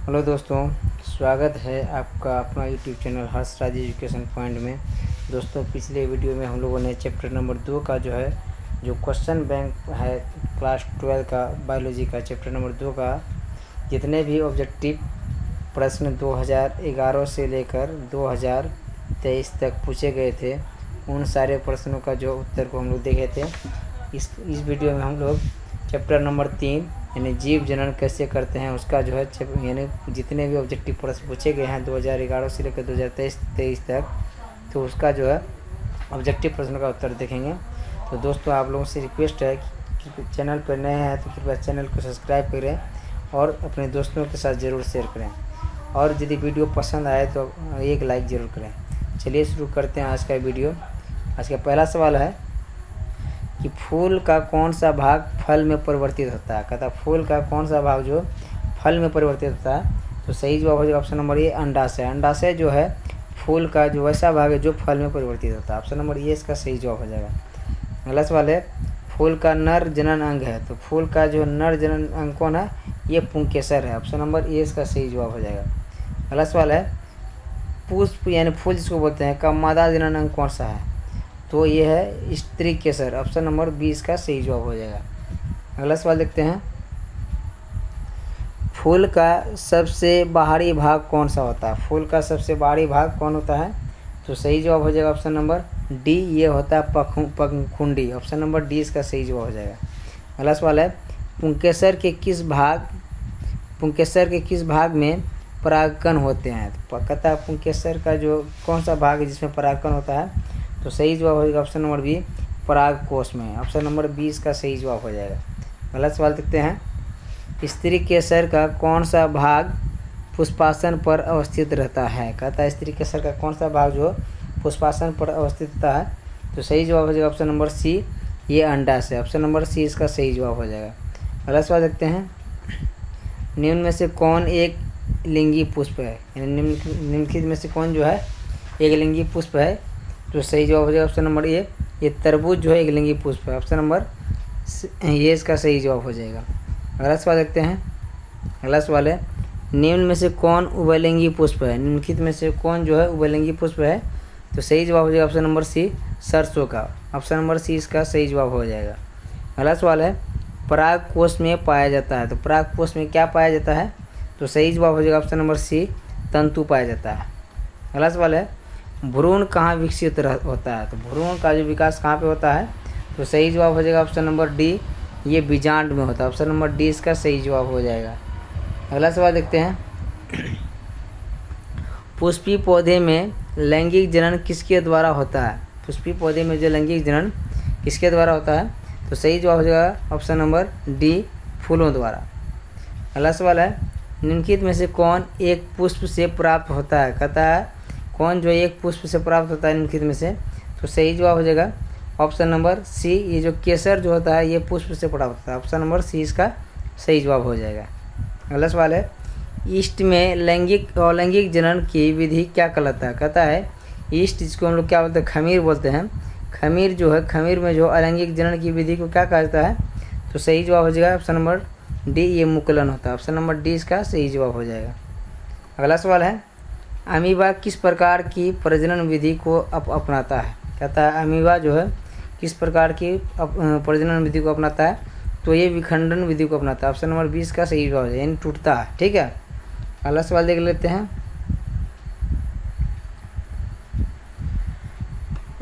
Hello दोस्तों, स्वागत है आपका अपना यूट्यूब चैनल हर्ष राज एजुकेशन पॉइंट में। दोस्तों, पिछले वीडियो में हम लोगों ने चैप्टर नंबर 2 का जो क्वेश्चन बैंक है क्लास 12 का बायोलॉजी का चैप्टर नंबर 2 का जितने भी ऑब्जेक्टिव प्रश्न 2011 से लेकर 2023 तक पूछे गए थे, उन सारे प्रश्नों का जो उत्तर को हम लोग देखे थे। इस वीडियो में हम लोग चैप्टर नंबर 3 यानी जीव जनन कैसे करते हैं उसका यानी जितने भी ऑब्जेक्टिव प्रश्न पूछे गए हैं 2011 से लेकर 2023 तक, तो उसका ऑब्जेक्टिव प्रश्न का उत्तर देखेंगे। तो दोस्तों, आप लोगों से रिक्वेस्ट है कि चैनल पर नए हैं तो कृपया चैनल को सब्सक्राइब करें और अपने दोस्तों के साथ ज़रूर शेयर करें, और यदि वीडियो पसंद आए तो एक लाइक ज़रूर करें। चलिए शुरू करते हैं आज का वीडियो। आज का पहला सवाल है कि फूल का कौन सा भाग फल में परिवर्तित होता है। कहता फूल का कौन सा भाग जो फल में परिवर्तित होता है, तो सही जवाब हो जाएगा ऑप्शन नंबर ए, अंडाशय। अंडाशय जो है फूल का जो वैसा भाग है जो फल में परिवर्तित होता है। ऑप्शन नंबर ए इसका सही जवाब हो जाएगा। अगला सवाल है, फूल का नर जनन अंग है, तो फूल का जो नर जनन अंग कौन है, ये पुंकेसर है। ऑप्शन नंबर ए इसका सही जवाब हो जाएगा। अगला सवाल है, पुष्प यानी फूल जिसको बोलते हैं का मादा जनन अंग कौन सा है, तो ये है स्त्री केसर। ऑप्शन नंबर 20 का सही जवाब हो जाएगा। अगला सवाल देखते हैं, फूल का सबसे बाहरी भाग कौन सा होता है। फूल का सबसे बाहरी भाग कौन होता है, तो सही जवाब हो जाएगा ऑप्शन नंबर डी, ये होता है पंखुड़ी। ऑप्शन नंबर डी इसका सही जवाब हो जाएगा। अगला सवाल है, पुंकेसर के किस भाग में परागकण होते हैं। तो कहता है पुंकेसर का जो कौन सा भाग है जिसमें परागकण होता है, तो सही जवाब हो जाएगा ऑप्शन नंबर बी, पराग कोश में। ऑप्शन नंबर 20 का सही जवाब हो जाएगा। अगला सवाल देखते हैं, स्त्री केसर का कौन सा भाग पुष्पासन पर अवस्थित रहता है। कहता है स्त्री केसर का कौन सा भाग जो पुष्पासन पर अवस्थित रहता है, तो सही जवाब हो जाएगा ऑप्शन नंबर सी, ये अंडाशय। ऑप्शन नंबर सी इसका सही जवाब हो जाएगा। अगला सवाल देखते हैं, निम्न में से कौन एक लिंगी पुष्प है, यानी निम्नलिखित में से कौन जो है एक लिंगी पुष्प है, तो सही जवाब हो जाएगा ऑप्शन नंबर ए, ये तरबूज जो है एक लिंगी पुष्प है। ऑप्शन नंबर ये इसका सही जवाब हो जाएगा। अगला सवाल देखते हैं, अगला सवाल है, निम्न में से कौन उभयलिंगी पुष्प है। निम्नलिखित में से कौन जो है उभयलिंगी पुष्प है, तो सही जवाब हो जाएगा ऑप्शन नंबर सी, सरसों का। ऑप्शन नंबर सी इसका सही जवाब हो जाएगा। अगला सवाल है, पराग कोश में पाया जाता है, तो पराग कोश में क्या पाया जाता है, तो सही जवाब हो जाएगा ऑप्शन नंबर सी, तंतु पाया जाता है। अगला सवाल है, भ्रूण कहाँ विकसित होता है, तो भ्रूण का जो विकास कहाँ पे होता है, तो सही जवाब हो जाएगा ऑप्शन नंबर डी, ये बीजांड में होता है। ऑप्शन नंबर डी इसका सही जवाब हो जाएगा। अगला सवाल देखते हैं, पुष्पी पौधे में लैंगिक जनन किसके द्वारा होता है। पुष्पी पौधे में जो लैंगिक जनन किसके द्वारा होता है, तो सही जवाब हो जाएगा ऑप्शन नंबर डी, फूलों द्वारा। अगला सवाल है, निम्नलिखित में से कौन एक पुष्प से प्राप्त होता है। कहता है कौन जो एक पुष्प से प्राप्त होता है निम्नलिखित में से, तो सही जवाब हो जाएगा ऑप्शन नंबर सी, ये जो केसर जो होता है ये पुष्प से प्राप्त होता है। ऑप्शन नंबर सी इसका सही जवाब हो जाएगा। अगला सवाल है, ईस्ट में लैंगिक और अलैंगिक जनन की विधि क्या कहलाता है। कहता है ईस्ट जिसको हम लोग क्या बोलते हैं, खमीर बोलते हैं। खमीर जो है, खमीर में जो अलैंगिक जनन की विधि को क्या कहा जाता है, तो सही जवाब हो जाएगा ऑप्शन नंबर डी, ये मुकुलन होता है। ऑप्शन नंबर डी इसका सही जवाब हो जाएगा। अगला सवाल है, अमीबा किस प्रकार की प्रजनन विधि को अपनाता है। कहता है अमीबा जो है किस प्रकार की प्रजनन विधि को अपनाता है, तो ये विखंडन विधि को अपनाता है। ऑप्शन नंबर 20 का सही जवाब है, यानी टूटता है। ठीक है, अगला सवाल देख लेते हैं,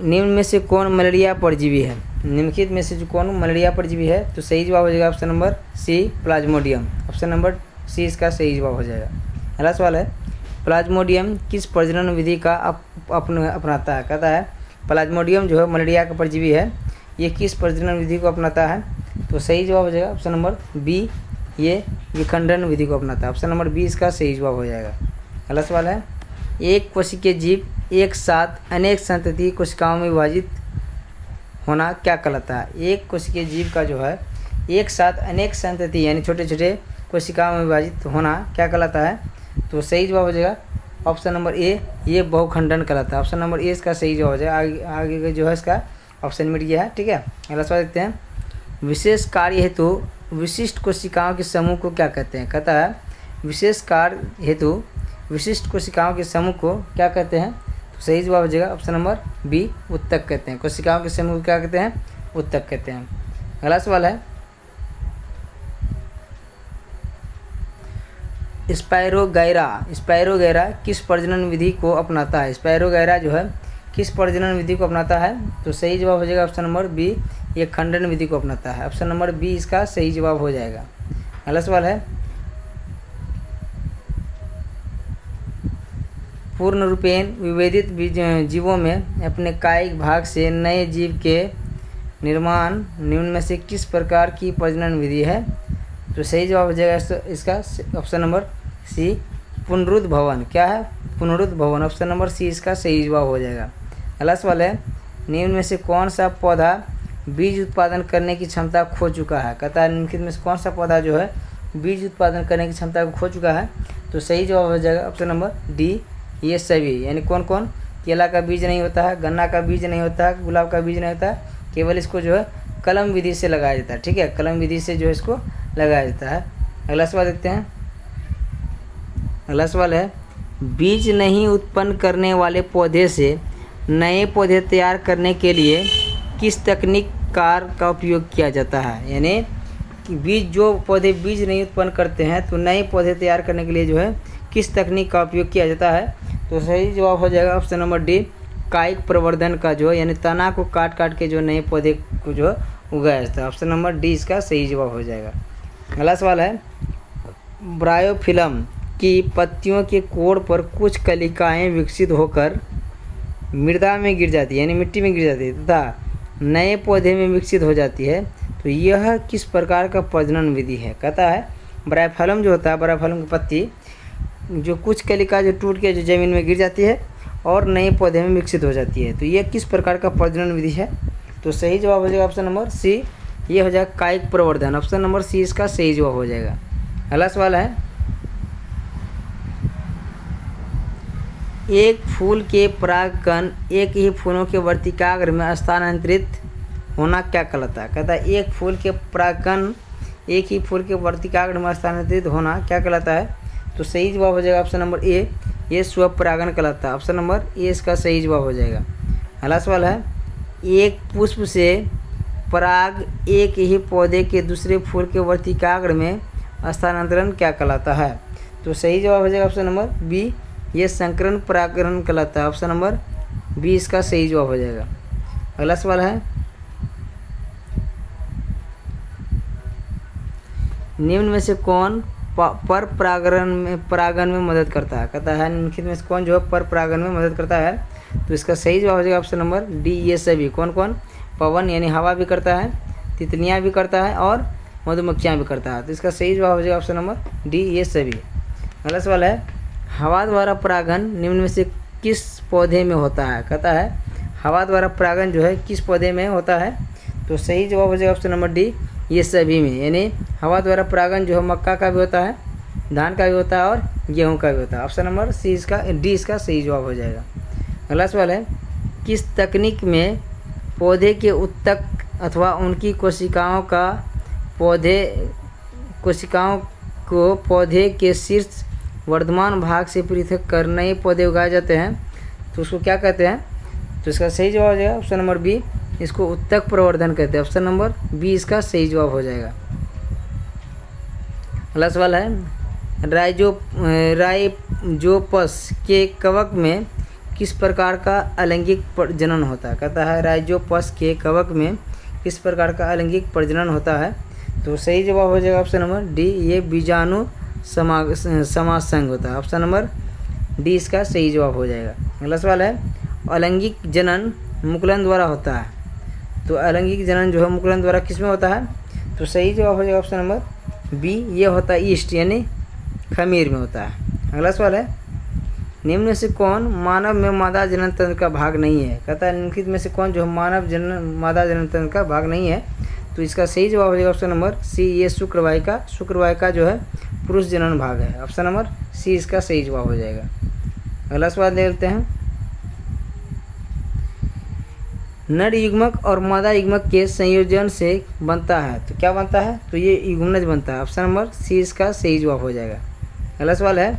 निम्न में से कौन मलेरिया परजीवी है। निम्नलिखित में से जो कौन मलेरिया परजीवी है, तो सही जवाब हो जाएगा option number C, plasmodium. Option number C इसका सही जवाब हो जाएगा। अगला सवाल है, प्लाज्मोडियम किस प्रजनन विधि का अपनाता है। कहता है प्लाज्मोडियम जो है मलेरिया का परजीवी है, ये किस प्रजनन विधि को अपनाता है, तो सही जवाब हो जाएगा ऑप्शन नंबर बी, ये विखंडन विधि को अपनाता है। ऑप्शन नंबर 20 का सही जवाब हो जाएगा। अगला सवाल है, एक कोशिकीय जीव एक साथ अनेक संतति कोशिकाओं में विभाजित होना क्या कहलाता है। एक कोशिकीय जीव का जो है एक साथ अनेक संतति यानी छोटे छोटे कोशिकाओं में विभाजित होना क्या कहलाता है, तो सही जवाब हो जाएगा ऑप्शन नंबर ए, ये बहुखंडन कहलाता है। ऑप्शन नंबर ए इसका सही जवाब हो जाएगा। आगे जो है इसका ऑप्शन मिट गया है। ठीक है, अगला सवाल देखते हैं, विशेष कार्य हेतु विशिष्ट कोशिकाओं के समूह को क्या कहते हैं। कहता है विशेष कार्य हेतु विशिष्ट कोशिकाओं के समूह को क्या कहते हैं? तो सही जवाब हो जाएगा ऑप्शन नंबर बी, उत्तक कहते हैं। कोशिकाओं के समूह को क्या कहते हैं? उत्तक कहते हैं। अगला सवाल है, स्पायरोगैरा किस प्रजनन विधि को अपनाता है? स्पायरोगैरा जो है किस प्रजनन विधि को अपनाता है? तो सही जवाब हो जाएगा ऑप्शन नंबर बी, ये खंडन विधि को अपनाता है। ऑप्शन नंबर बी इसका सही जवाब हो जाएगा। अगला सवाल है, पूर्ण रूपेण विभेदित जीवों में अपने कायिक भाग से नए जीव के निर्माण निम्न में से किस प्रकार की प्रजनन विधि है? तो सही जवाब हो जाएगा इसका ऑप्शन नंबर सी, पुनरुद्भवन। क्या है? पुनरुद्भवन। ऑप्शन नंबर सी इसका सही जवाब हो जाएगा। अगला सवाल है, निम्न में से कौन सा पौधा बीज उत्पादन करने की क्षमता खो चुका है? कहता है निम्नलिखित में से कौन सा पौधा जो है बीज उत्पादन करने की क्षमता को खो चुका है? तो सही जवाब हो जाएगा ऑप्शन नंबर डी, ये सभी। यानी कौन कौन? केला का बीज नहीं होता है, गन्ना का बीज नहीं होता है, गुलाब का बीज नहीं होता है, केवल इसको जो है कलम विधि से लगाया जाता है। ठीक है, कलम विधि से जो है इसको लगाया जाता है। अगला सवाल देखते हैं। अगला सवाल है, बीज नहीं उत्पन्न करने वाले पौधे से नए पौधे तैयार करने के लिए किस तकनीक का उपयोग किया जाता है? यानी बीज जो पौधे बीज नहीं उत्पन्न करते हैं तो नए पौधे तैयार करने के लिए जो है किस तकनीक का उपयोग किया जाता है? तो सही जवाब हो जाएगा ऑप्शन नंबर डी, कायिक प्रवर्धन का जो है यानी तना को काट काट के जो नए पौधे को जो उगाया जाता है। ऑप्शन नंबर डी इसका सही जवाब हो जाएगा। अगला सवाल है, ब्रायोफिलम की पत्तियों के कोड़ पर कुछ कलिकाएं विकसित होकर मृदा में गिर जाती है यानी मिट्टी में गिर जाती है तथा नए पौधे में विकसित हो जाती है। तो यह किस प्रकार का प्रजनन विधि है? कहता है ब्रायोफिलम जो होता है, ब्रायोफिलम की पत्ती जो कुछ कलिका जो टूट के जो ज़मीन में गिर जाती है और नए पौधे में विकसित हो जाती है, तो यह किस प्रकार का प्रजनन विधि है? तो सही जवाब हो जाएगा ऑप्शन नंबर सी, ये हो जाएगा कायिक प्रवर्धन। ऑप्शन नंबर सी इसका सही जवाब हो जाएगा। अगला सवाल है, एक फूल के परागकण एक ही फूलों के वर्तिकाग्र में स्थानांतरित होना क्या कहलाता है? कहता है एक फूल के परागकण एक ही फूल के वर्तिकाग्र में स्थानांतरित होना क्या कहलाता है? तो सही जवाब हो जाएगा ऑप्शन नंबर ए, ये स्वपरागण कहलाता है। ऑप्शन नंबर ए इसका सही जवाब हो जाएगा। अगला सवाल है, एक पुष्प से पराग एक ही पौधे के दूसरे फूल के वर्तिकाग्र में स्थानांतरण क्या कहलाता है? तो सही जवाब हो जाएगा ऑप्शन नंबर बी, ये संकरण परागण कहलाता है। ऑप्शन नंबर बी इसका सही जवाब हो जाएगा। अगला सवाल है, निम्न में से कौन पर परागण में मदद करता है? कहता है निम्नलिखित में से कौन जो है पर परागण में मदद करता है? तो इसका सही जवाब हो जाएगा ऑप्शन नंबर डी, ये सभी। कौन कौन? पवन यानी हवा भी करता है, तितलियां भी करता है और मधुमक्खियां भी करता है। तो इसका सही जवाब हो जाएगा ऑप्शन नंबर डी, ये सभी। अगला सवाल है, हवा द्वारा परागण निम्न में से किस पौधे में होता है? कहता है हवा द्वारा परागण जो है किस पौधे में होता है? तो सही जवाब हो जाएगा ऑप्शन नंबर डी, ये सभी में। यानी हवा द्वारा परागण जो है मक्का का भी होता है, धान का भी होता है और गेहूं का भी होता है। ऑप्शन नंबर सी इसका डी इसका सही जवाब हो जाएगा। अगला सवाल है, किस तकनीक में पौधे के उत्तक अथवा उनकी कोशिकाओं को पौधे के शीर्ष वर्धमान भाग से पृथक कर नए पौधे उगाए जाते हैं? तो उसको क्या कहते हैं? तो इसका सही जवाब हो जाएगा ऑप्शन नंबर बी, इसको उत्तक प्रवर्धन कहते हैं। ऑप्शन नंबर बी इसका सही जवाब हो जाएगा। अगला सवाल है, राइजोपस के कवक में किस प्रकार का अलैंगिक प्रजनन होता है? कहता है राइजोपस के कवक में किस प्रकार का अलैंगिक प्रजनन होता है? तो सही जवाब हो जाएगा ऑप्शन नंबर डी, ये बीजाणु समासंग होता है। ऑप्शन नंबर डी इसका सही जवाब हो जाएगा। अगला सवाल है, अलैंगिक जनन मुकुलन द्वारा होता है। तो अलैंगिक जनन जो है मुकुलन द्वारा किस में होता है? तो सही जवाब हो जाएगा ऑप्शन नंबर बी, ये होता है ईस्ट यानी खमीर में होता है। अगला सवाल है, निम्न में से कौन मानव में मादा जनन तंत्र का भाग नहीं है? कहता है निम्नलिखित में से कौन जो मादा जनन तंत्र का भाग नहीं है? तो इसका सही जवाब हो जाएगा ऑप्शन नंबर सी, ये शुक्रवाहिका जो है पुरुष जनन भाग है। ऑप्शन नंबर सी इसका सही जवाब हो जाएगा। अगला सवाल ले लेते हैं, नर युग्मक और मादा युग्मक के संयोजन से बनता है। तो क्या बनता है? तो ये युग्मनज बनता है। ऑप्शन नंबर सी इसका सही जवाब हो जाएगा। अगला सवाल है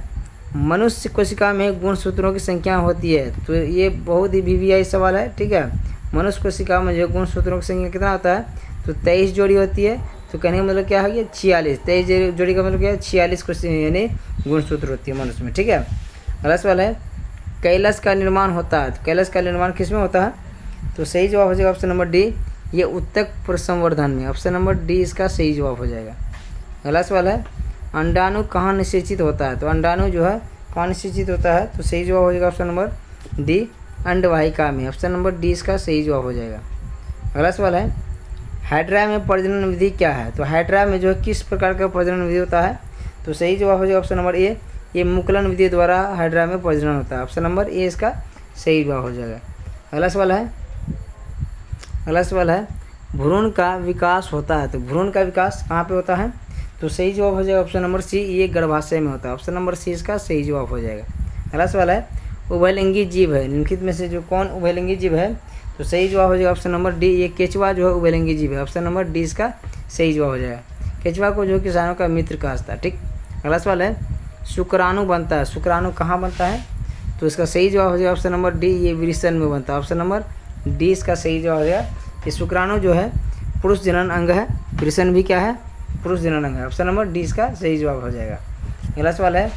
मनुष्य कोशिका में गुणसूत्रों की संख्या होती है। तो ये बहुत ही वीवीआई सवाल है, ठीक है। मनुष्य कोशिका में जो गुणसूत्रों की संख्या कितना होता है, तो 23 जोड़ी होती है। तो कहने का मतलब क्या है कि 46, 23 जोड़ी का मतलब क्या है, 46 यानी गुणसूत्र होती है मनुष्य में, ठीक है। अगला सवाल है कैलस का निर्माण होता है। तो कैलस का निर्माण किस में होता है, तो सही जवाब हो जाएगा ऑप्शन नंबर डी, ये उत्तक प्रसंवर्धन में। ऑप्शन नंबर डी इसका सही जवाब हो जाएगा। अगला सवाल है अंडाणु कहाँ निषेचित होता है। तो अंडाणु जो है कहाँ निषेचित होता है, तो सही जवाब हो जाएगा ऑप्शन नंबर डी, अंडवाहिका में। ऑप्शन नंबर डी इसका सही जवाब हो जाएगा। अगला सवाल है हाइड्रा में प्रजनन विधि क्या है। तो हाइड्रा में जो है किस प्रकार का प्रजनन विधि होता है, तो सही जवाब हो जाएगा ऑप्शन नंबर ए, ये मुकुलन विधि द्वारा हाइड्रा में प्रजनन होता है। ऑप्शन नंबर ए इसका सही जवाब हो जाएगा। अगला सवाल है भ्रूण का विकास होता है। तो भ्रूण का विकास कहाँ पे होता है, तो सही जवाब हो जाएगा ऑप्शन नंबर सी, ये गर्भाशय में होता है। ऑप्शन नंबर सी इसका सही जवाब हो जाएगा। अगला सवाल है उभयलिंगी जीव है, निम्नलिखित में से जो कौन उभयलिंगी जीव है, तो सही जवाब हो जाएगा ऑप्शन नंबर डी, ये केचुआ जो है उभयलिंगी जीव है। ऑप्शन नंबर डी इसका सही जवाब हो जाएगा। केचुआ को जो किसानों का मित्र कहा जाता है, ठीक। अगला सवाल है शुक्राणु बनता है। शुक्राणु कहाँ बनता है, तो इसका सही जवाब हो जाएगा ऑप्शन नंबर डी, ये वृषण में बनता है। ऑप्शन नंबर डी इसका सही जवाब हो जाएगा। ये शुक्राणु जो है पुरुष जनन अंग है, वृषण भी क्या है, पुरुष जनन अंग है। ऑप्शन नंबर डी इसका सही जवाब हो जाएगा। अगला सवाल है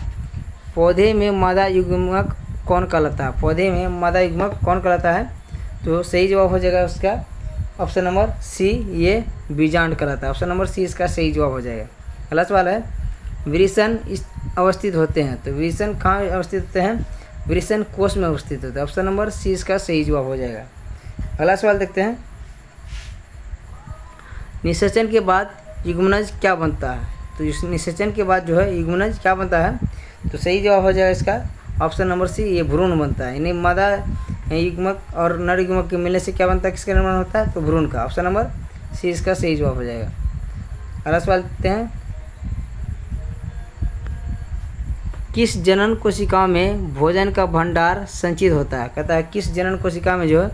पौधे में मादा युग्मक कौन कहलाता है। पौधे में मादा युग्मक कौन कहलाता है, तो सही जवाब हो जाएगा उसका ऑप्शन नंबर सी, ये बीजांड कहलाता है। ऑप्शन नंबर सी इसका सही जवाब हो जाएगा। अगला सवाल है वृषण अवस्थित होते हैं। तो वृषण कहाँ अवस्थित होते हैं, वृषण कोष में अवस्थित होते हैं। ऑप्शन नंबर सी इसका सही जवाब हो जाएगा। अगला सवाल देखते हैं निषेचन के बाद युग्मनज क्या बनता है। तो इस निषेचन के बाद जो है युग्मनज क्या बनता है, तो सही जवाब हो जाएगा इसका ऑप्शन नंबर सी, ये भ्रूण बनता है। यानी मादा युग्मक और नर युग्मक के मिलने से क्या बनता है, किसका निर्माण होता है, तो भ्रूण का। ऑप्शन नंबर सी इसका सही जवाब हो जाएगा। अगला सवाल देखते हैं किस जनन कोशिका में भोजन का भंडार संचित होता है। कहता है किस जनन कोशिका में जो है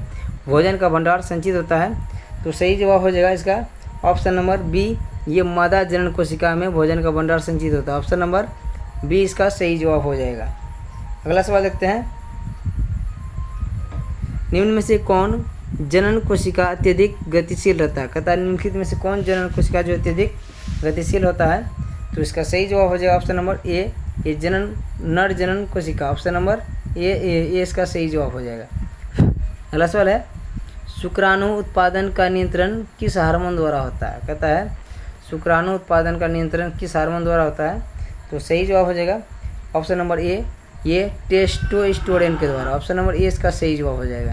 भोजन का भंडार संचित होता है, तो सही जवाब हो जाएगा इसका ऑप्शन नंबर बी, ये मादा जनन कोशिका में भोजन का भंडार संचित होता है। ऑप्शन नंबर बी इसका सही जवाब हो जाएगा। अगला सवाल देखते हैं निम्न में से कौन जनन कोशिका अत्यधिक गतिशील रहता है। कहता है निम्नलिखित में से कौन जनन कोशिका जो अत्यधिक गतिशील होता है, तो इसका सही जवाब हो जाएगा ऑप्शन नंबर ए, ये नर जनन कोशिका। ऑप्शन नंबर ए इसका सही जवाब हो जाएगा। अगला सवाल है शुक्राणु उत्पादन का नियंत्रण किस हार्मोन द्वारा होता है। कहता है शुक्राणु उत्पादन का नियंत्रण किस हार्मोन द्वारा होता है, तो सही जवाब हो जाएगा ऑप्शन नंबर ए, ये टेस्टोस्टेरोन के द्वारा। ऑप्शन नंबर ए इसका सही जवाब हो जाएगा।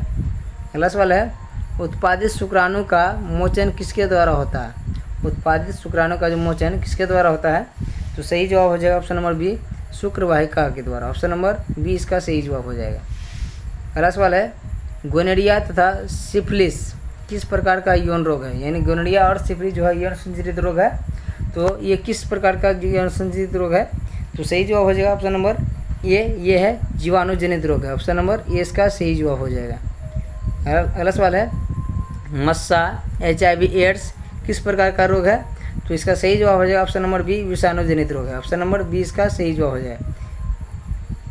अगला सवाल है उत्पादित शुक्राणु का मोचन किसके द्वारा होता है। उत्पादित शुक्राणु का जो मोचन किसके द्वारा होता है, तो सही जवाब हो जाएगा ऑप्शन नंबर बी, शुक्रवाहिका के द्वारा। ऑप्शन नंबर बी इसका सही जवाब हो जाएगा। अगला सवाल है गोनेरिया तथा सिफिलिस किस प्रकार का यौन रोग है। यानी गोनेरिया और सिफिलिस जो है यौन संचारित रोग है, तो ये किस प्रकार का यौन संचारित रोग है, तो सही जवाब हो जाएगा ऑप्शन नंबर ये है जीवाणु जनित रोग है। ऑप्शन नंबर ए इसका सही जवाब हो जाएगा। अगला सवाल है मस्सा HIV एड्स किस प्रकार का रोग है, तो इसका सही जवाब हो जाएगा ऑप्शन नंबर बी, विषाणु जनित रोग है। ऑप्शन नंबर बी इसका सही जवाब हो जाएगा।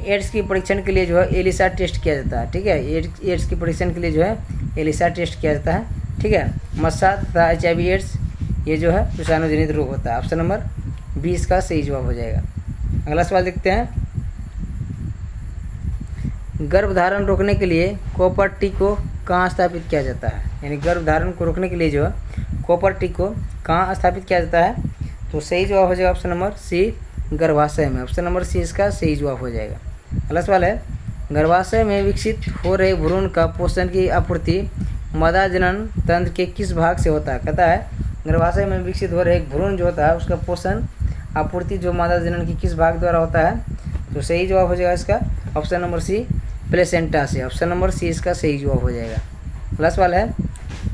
एड्स की परीक्षण के लिए जो है एलिसा टेस्ट किया जाता है, ठीक है। एड्स की परीक्षण के लिए जो है एलिसा टेस्ट किया जाता है, ठीक है। मस्सा तथा HIV एड्स ये जो है विषाणु जनित रोग होता है। ऑप्शन नंबर बी इसका सही जवाब हो जाएगा। अगला सवाल देखते हैं गर्भधारण रोकने के लिए कॉपर टी को कहाँ स्थापित किया जाता है। यानी गर्भधारण को रोकने के लिए जो है कॉपर टी को कहाँ स्थापित किया जाता है, तो सही जवाब हो जाएगा ऑप्शन नंबर सी, गर्भाशय में। ऑप्शन नंबर सी इसका सही जवाब हो जाएगा। अगला सवाल है गर्भाशय में विकसित हो रहे भ्रूण का पोषण की आपूर्ति मादा जनन तंत्र के किस भाग से होता है। कहता है गर्भाशय में विकसित हो रहे भ्रूण जो होता है उसका पोषण आपूर्ति जो मादा जनन की किस भाग द्वारा होता है, तो सही जवाब हो जाएगा इसका ऑप्शन नंबर सी, प्लेसेंटा से। ऑप्शन नंबर सी इसका सही जवाब हो जाएगा। अगला सवाल है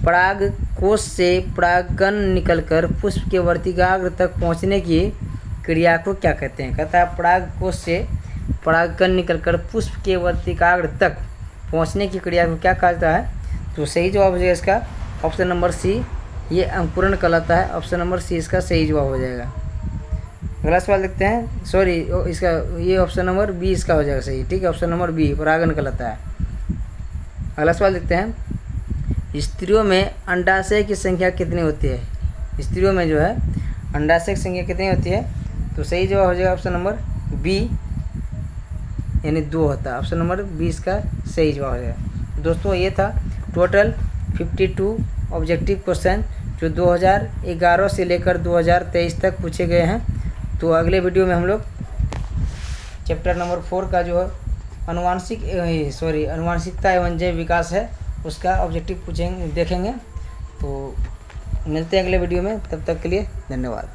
पराग कोश से परागकण निकलकर पुष्प के वर्तिकाग्र तक पहुंचने की क्रिया को क्या कहते हैं। कहता है पराग कोश से परागकण निकलकर पुष्प के वर्तिकाग्र तक पहुंचने की क्रिया को क्या कहा जाता है, तो सही जवाब हो जाएगा इसका ऑप्शन नंबर सी, ये अंकुरण कहलाता है। ऑप्शन नंबर सी इसका सही जवाब हो जाएगा। अगला सवाल देखते हैं, सॉरी इसका ये ऑप्शन नंबर बी इसका हो जाएगा सही, ठीक है। ऑप्शन नंबर बी परागन कहलाता है। अगला सवाल देखते हैं, स्त्रियों में अंडाशय की संख्या कितनी होती है? स्त्रियों में जो है अंडाशय की संख्या कितनी होती है? तो सही जवाब हो जाएगा ऑप्शन नंबर बी, यानी 2 होता है। ऑप्शन नंबर 20 का सही जवाब हो जाएगा। दोस्तों ये था टोटल 52 ऑब्जेक्टिव क्वेश्चन जो 2011 से लेकर 2023 तक पूछे गए हैं। तो अगले वीडियो में हम लोग चैप्टर नंबर 4 का जो अनुवांशिकता एवं जैव विकास है उसका ऑब्जेक्टिव देखेंगे। तो मिलते हैं अगले वीडियो में, तब तक के लिए धन्यवाद।